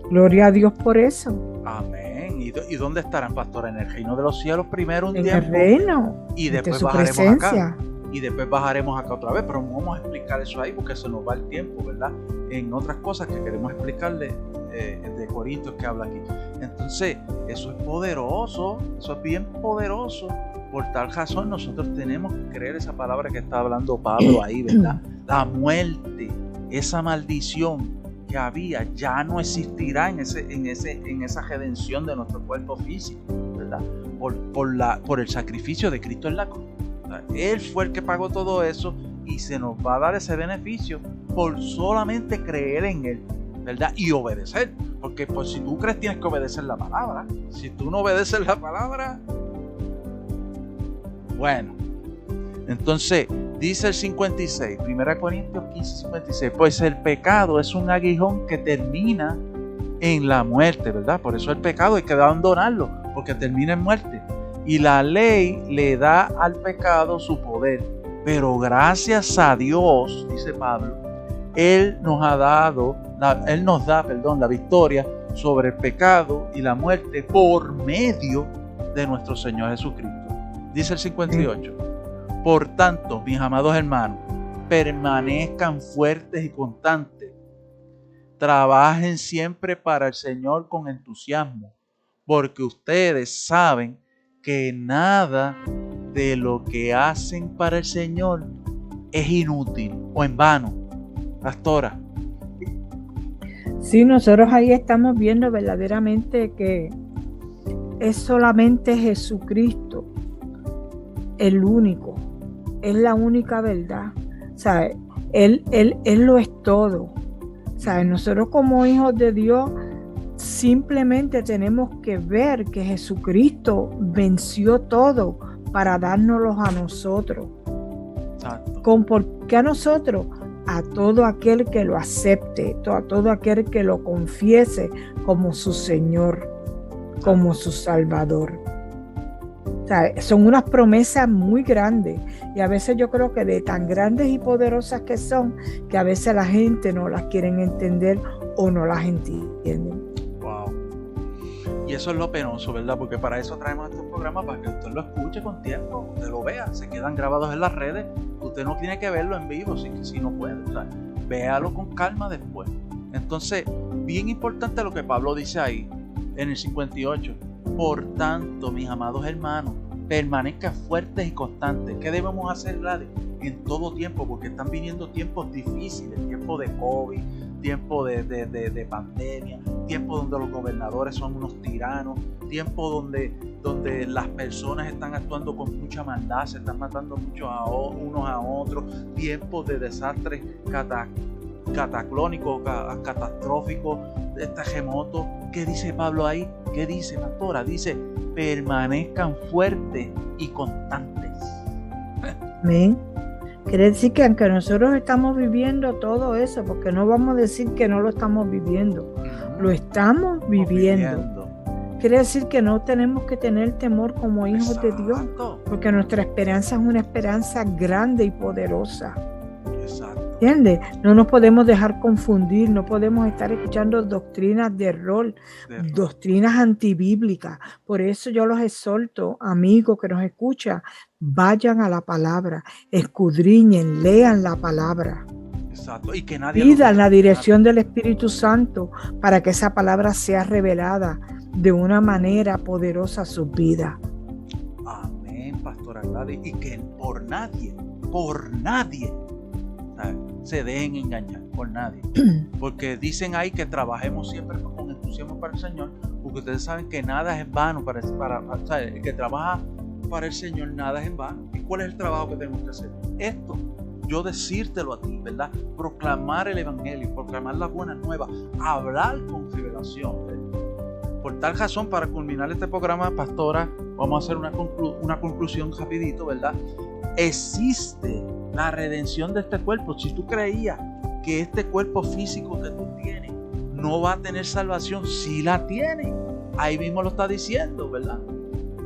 Gloria a Dios por eso. Amén. ¿Y dónde estarán, pastora? En el reino de los cielos primero un tiempo. En el reino. Y después bajaremos acá. Y después bajaremos acá otra vez. Pero no vamos a explicar eso ahí porque se nos va el tiempo, ¿verdad? En otras cosas que queremos explicarle de Corintios que habla aquí. Entonces, eso es poderoso. Eso es bien poderoso. Por tal razón nosotros tenemos que creer esa palabra que está hablando Pablo ahí, ¿verdad? La muerte, esa maldición que había, ya no existirá en esa redención de nuestro cuerpo físico, ¿verdad? Por el sacrificio de Cristo en la cruz. Él fue el que pagó todo eso y se nos va a dar ese beneficio por solamente creer en Él, ¿verdad? Y obedecer, porque pues, si tú crees tienes que obedecer la palabra. Si tú no obedeces la palabra, bueno, entonces dice el 56, 1 Corintios 15:56, pues el pecado es un aguijón que termina en la muerte, ¿verdad? Por eso el pecado hay que abandonarlo, porque termina en muerte. Y la ley le da al pecado su poder, pero gracias a Dios, dice Pablo, Él nos da la victoria sobre el pecado y la muerte por medio de nuestro Señor Jesucristo. Dice el 58, por tanto, mis amados hermanos, permanezcan fuertes y constantes. Trabajen siempre para el Señor con entusiasmo, porque ustedes saben que nada de lo que hacen para el Señor es inútil o en vano. Pastora. Sí, nosotros ahí estamos viendo verdaderamente que es solamente Jesucristo el único es la única verdad. ¿Sabe? Él lo es todo. ¿Sabe? Nosotros como hijos de Dios simplemente tenemos que ver que Jesucristo venció todo para dárnoslos a nosotros. Exacto. ¿Por qué a nosotros? A todo aquel que lo acepte, a todo aquel que lo confiese como su Señor, como su Salvador. O sea, son unas promesas muy grandes y a veces yo creo que de tan grandes y poderosas que son, que a veces la gente no las quieren entender o no las entienden. Wow. Y eso es lo penoso, ¿verdad? Porque para eso traemos este programa, para que usted lo escuche con tiempo, usted lo vea, se quedan grabados en las redes, usted no tiene que verlo en vivo si no puede, o sea, véalo con calma después. Entonces, bien importante lo que Pablo dice ahí, en el 58. Por tanto, mis amados hermanos, permanezcan fuertes y constantes. ¿Qué debemos hacer, Gladys? En todo tiempo, porque están viniendo tiempos difíciles, tiempos de COVID, tiempo de pandemia, tiempo donde los gobernadores son unos tiranos, tiempo donde las personas están actuando con mucha maldad, se están matando muchos unos a otros, tiempos de desastres cataclónicos, catastróficos, terremotos. ¿Qué dice Pablo ahí? ¿Qué dice, pastora? Dice, permanezcan fuertes y constantes. Amén. Quiere decir que aunque nosotros estamos viviendo todo eso, porque no vamos a decir que no lo estamos viviendo, lo estamos viviendo. Quiere decir que no tenemos que tener temor como hijos de Dios, porque nuestra esperanza es una esperanza grande y poderosa. Exacto. ¿Entiendes? No nos podemos dejar confundir, no podemos estar escuchando doctrinas de error, doctrinas antibíblicas. Por eso yo los exhorto, amigos que nos escuchan, vayan a la palabra, escudriñen, lean la palabra. Exacto. Y que nadie pidan la dirección del Espíritu Santo para que esa palabra sea revelada de una manera poderosa a sus vidas. Amén, pastora Gladys. Y que por nadie, ¿sabes?, se dejen engañar, por nadie. Porque dicen ahí que trabajemos siempre con entusiasmo para el Señor, porque ustedes saben que nada es en vano ¿sabes? El que trabaja para el Señor, nada es en vano. ¿Y cuál es el trabajo que tenemos que hacer? Esto, yo decírtelo a ti, ¿verdad? Proclamar el Evangelio, proclamar las buenas nuevas, hablar con revelación, ¿verdad? Por tal razón, para culminar este programa, pastora, vamos a hacer una conclusión rapidito, ¿verdad? Existe la redención de este cuerpo. Si tú creías que este cuerpo físico que tú tienes no va a tener salvación, sí la tiene. Ahí mismo lo está diciendo, ¿verdad?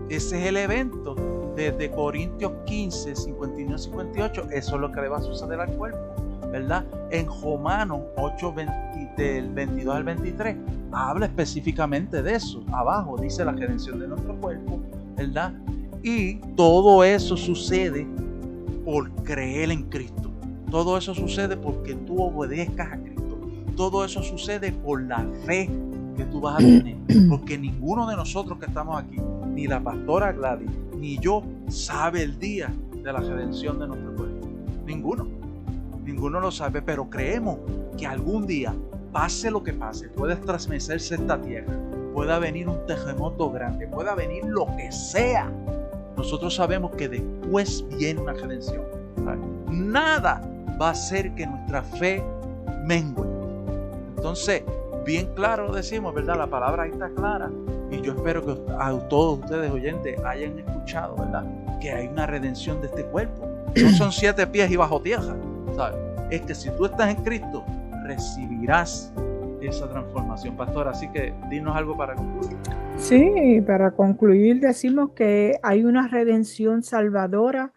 Ese es el evento de Corintios 15, 51 y 58. Eso es lo que le va a suceder al cuerpo, ¿verdad? En Romanos 8, del 22 al 23, habla específicamente de eso. Abajo dice la redención de nuestro cuerpo, ¿verdad? Y todo eso sucede por creer en Cristo. Todo eso sucede porque tú obedezcas a Cristo. Todo eso sucede por la fe que tú vas a tener. Porque ninguno de nosotros que estamos aquí, ni la pastora Gladys, ni yo, sabe el día de la redención de nuestro cuerpo. Ninguno lo sabe, pero creemos que algún día, pase lo que pase, puede estremecerse esta tierra, pueda venir un terremoto grande, pueda venir lo que sea. Nosotros sabemos que después viene una redención. Nada va a hacer que nuestra fe mengue. Entonces, bien claro lo decimos, ¿verdad? La palabra ahí está clara. Y yo espero que a todos ustedes oyentes hayan escuchado, ¿verdad?, que hay una redención de este cuerpo. No son 7 pies y bajo tierra, ¿sabes? Es que si tú estás en Cristo, recibirás esa transformación, pastora. Así que dinos algo para concluir. Sí, para concluir decimos que hay una redención salvadora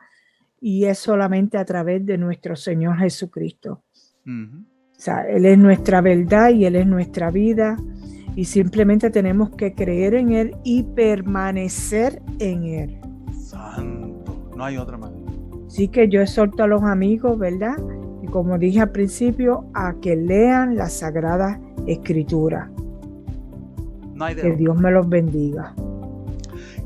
y es solamente a través de nuestro Señor Jesucristo. O sea, Él es nuestra verdad y Él es nuestra vida y simplemente tenemos que creer en Él y permanecer en Él. Santo, no hay otra manera. Así que yo exhorto a los amigos, ¿verdad? Y como dije al principio, a que lean las Sagradas Escrituras. No hay de que otra. Dios me los bendiga.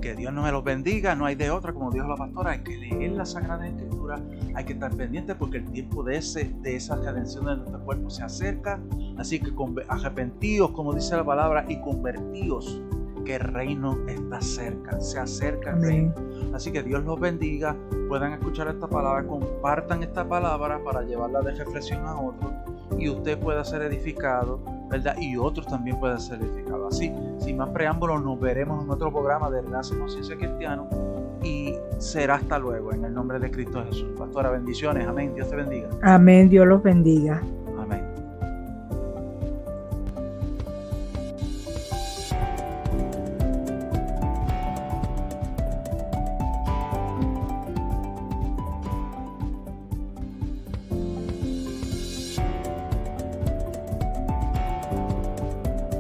Que Dios no me los bendiga, no hay de otra, como dijo la pastora. Hay que leer las Sagradas Escrituras, hay que estar pendiente porque el tiempo de esa redención de nuestro cuerpo se acerca. Así que arrepentíos, como dice la palabra, y convertíos, que el reino está cerca, se acerca el Amén. reino. Así que Dios los bendiga, puedan escuchar esta palabra, compartan esta palabra para llevarla de reflexión a otros y usted pueda ser edificado, ¿verdad? Y otros también puedan ser edificados. Así, sin más preámbulos, nos veremos en otro programa de Enlace Conciencia Cristiano y será hasta luego en el nombre de Cristo Jesús. Pastora, bendiciones, amén, Dios te bendiga. Amén, Dios los bendiga.